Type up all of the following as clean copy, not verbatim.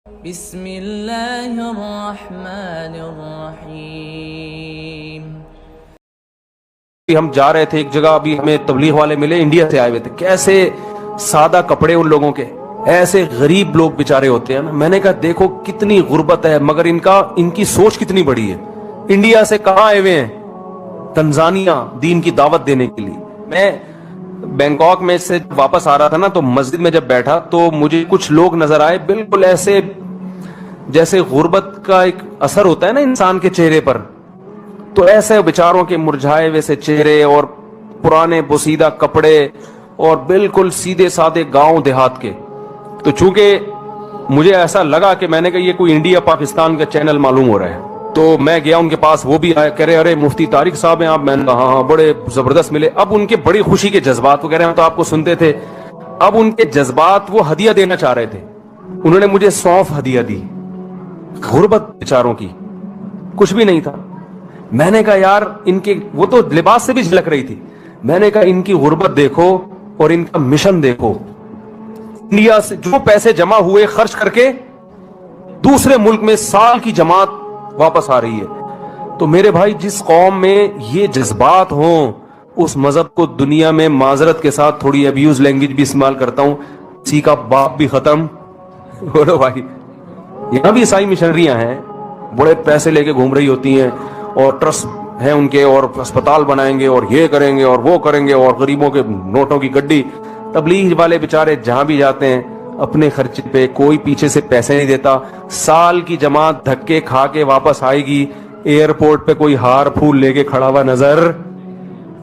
بسم اللہ الرحمن الرحیم۔ ہم جا رہے تھے ایک جگہ، ابھی ہمیں تبلیغ والے ملے، انڈیا سے آئے ہوئے تھے، کیسے سادہ کپڑے ان لوگوں کے، ایسے غریب لوگ بیچارے ہوتے ہیں نا۔ میں نے کہا دیکھو کتنی غربت ہے، مگر ان کی سوچ کتنی بڑی ہے۔ انڈیا سے کہاں آئے ہوئے ہیں؟ تنزانیہ، دین کی دعوت دینے کے لیے۔ میں بینکاک میں سے واپس آ رہا تھا نا، تو مسجد میں جب بیٹھا تو مجھے کچھ لوگ نظر آئے، بالکل ایسے جیسے غربت کا ایک اثر ہوتا ہے نا انسان کے چہرے پر، تو ایسے بیچاروں کے مرجھائے ویسے چہرے اور پرانے بوسیدہ کپڑے اور بالکل سیدھے سادے گاؤں دیہات کے۔ تو چونکہ مجھے ایسا لگا کہ میں نے کہا یہ کوئی انڈیا پاکستان کا چینل معلوم ہو رہا ہے، تو میں گیا ان کے پاس، وہ بھی آئے، کہہ رہے ارے مفتی طارق صاحب ہیں آپ؟ میں نے کہا ہاں بڑے زبردست ملے۔ اب ان کے بڑی خوشی کے جذبات، وہ کہہ رہے ہیں تو آپ کو سنتے تھے، اب ان کے جذبات، وہ ہدیہ دینا چاہ رہے تھے، انہوں نے مجھے سونف ہدیہ دی۔ غربت بیچاروں کی، کچھ بھی نہیں تھا۔ میں نے کہا یار ان کے، وہ تو لباس سے بھی جھلک رہی تھی، میں نے کہا ان کی غربت دیکھو اور ان کا مشن دیکھو۔ انڈیا سے جو پیسے جمع ہوئے خرچ کر کے دوسرے ملک میں سال کی جماعت واپس آ رہی ہے۔ تو میرے بھائی جس قوم میں یہ جذبات ہوں، اس مذہب کو دنیا میں معذرت کے ساتھ تھوڑی ابیوز لینگویج بھی استعمال کرتا ہوں، کسی کا باپ بھی ختم۔ بولو بھائی، یہاں بھی عیسائی مشنریاں ہیں، بڑے پیسے لے کے گھوم رہی ہوتی ہیں، اور ٹرسٹ ہیں ان کے، اور اسپتال بنائیں گے اور یہ کریں گے اور وہ کریں گے، اور غریبوں کے نوٹوں کی گڈی۔ تبلیغ والے بیچارے جہاں بھی جاتے ہیں اپنے خرچے پہ، کوئی پیچھے سے پیسے نہیں دیتا۔ سال کی جماعت دھکے کھا کے واپس آئے گی، ایئرپورٹ پہ کوئی ہار پھول لے کے کھڑا ہوا نظر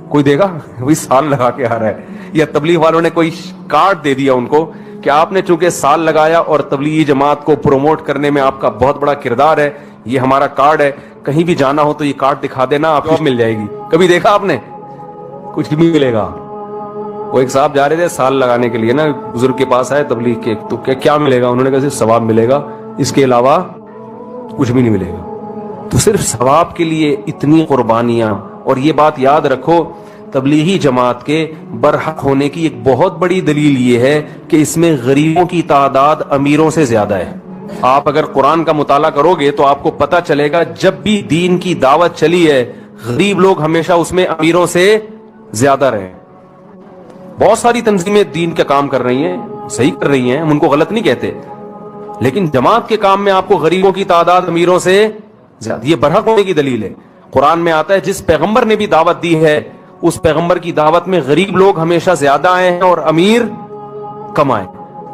کوئی دے گا؟ وہی سال لگا کے آ رہا ہے۔ یا تبلیغ والوں نے کوئی کارڈ دے دیا ان کو کہ آپ نے چونکہ سال لگایا اور تبلیغی جماعت کو پروموٹ کرنے میں آپ کا بہت بڑا کردار ہے، یہ ہمارا کارڈ ہے، کہیں بھی جانا ہو تو یہ کارڈ دکھا دینا، آپ کو مل جائے گی۔ کبھی دیکھا آپ نے؟ کچھ بھی ملے گا۔ وہ ایک صاحب جا رہے تھے سال لگانے کے لیے نا، بزرگ کے پاس آئے تبلیغ کے، تو کیا ملے گا؟ انہوں نے کہا صرف ثواب ملے گا، اس کے علاوہ کچھ بھی نہیں ملے گا۔ تو صرف ثواب کے لیے اتنی قربانیاں۔ اور یہ بات یاد رکھو، تبلیغی جماعت کے برحق ہونے کی ایک بہت بڑی دلیل یہ ہے کہ اس میں غریبوں کی تعداد امیروں سے زیادہ ہے۔ آپ اگر قرآن کا مطالعہ کرو گے تو آپ کو پتہ چلے گا، جب بھی دین کی دعوت چلی ہے غریب لوگ ہمیشہ اس میں امیروں سے زیادہ رہے۔ بہت ساری تنظیمیں دین کا کام کر رہی ہیں، صحیح کر رہی ہیں، ہم ان کو غلط نہیں کہتے، لیکن جماعت کے کام میں آپ کو غریبوں کی تعداد امیروں سے زیادہ، یہ برحق ہونے کی دلیل ہے۔ قرآن میں آتا ہے جس پیغمبر نے بھی دعوت دی ہے اس پیغمبر کی دعوت میں غریب لوگ ہمیشہ زیادہ آئے ہیں اور امیر کم آئے۔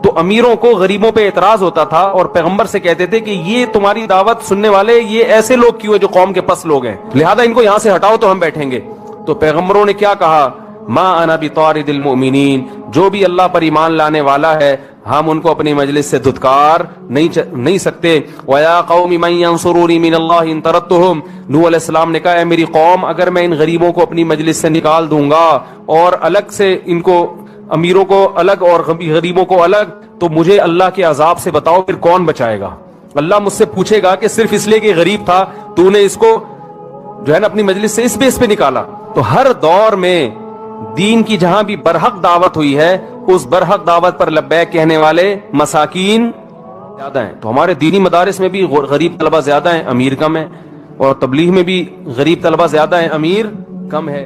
تو امیروں کو غریبوں پہ اعتراض ہوتا تھا اور پیغمبر سے کہتے تھے کہ یہ تمہاری دعوت سننے والے یہ ایسے لوگ کیوں ہیں جو قوم کے پس لوگ ہیں، لہذا ان کو یہاں سے ہٹاؤ تو ہم بیٹھیں گے۔ تو پیغمبروں نے کیا کہا؟ ما انا بطارد المؤمنین، جو بھی اللہ پر ایمان لانے والا ہے ہم ان کو اپنی مجلس سے دھتکار نہیں سکتے۔ وَيَا قَوْمِ مَنْ يَنْصُرُونِي مِنَ اللَّهِ إِن تَرَدتُّهُمْ، نوح علیہ السلام نے کہا اے میری قوم، اگر میں ان غریبوں کو اپنی مجلس سے نکال دوں گا اور الگ سے ان کو، امیروں کو الگ اور غریبوں کو الگ، تو مجھے اللہ کے عذاب سے بتاؤ پھر کون بچائے گا؟ اللہ مجھ سے پوچھے گا کہ صرف اس لیے کہ غریب تھا تو نے اس کو جو ہے نا اپنی مجلس سے اس بیس پہ نکالا۔ تو ہر دور میں دین کی جہاں بھی برحق دعوت ہوئی ہے اس برحق دعوت پر لبیک کہنے والے مساکین زیادہ ہیں۔ تو ہمارے دینی مدارس میں بھی غریب طلبہ زیادہ ہیں، امیر کم ہے، اور تبلیغ میں بھی غریب طلبہ زیادہ ہیں، امیر کم ہے۔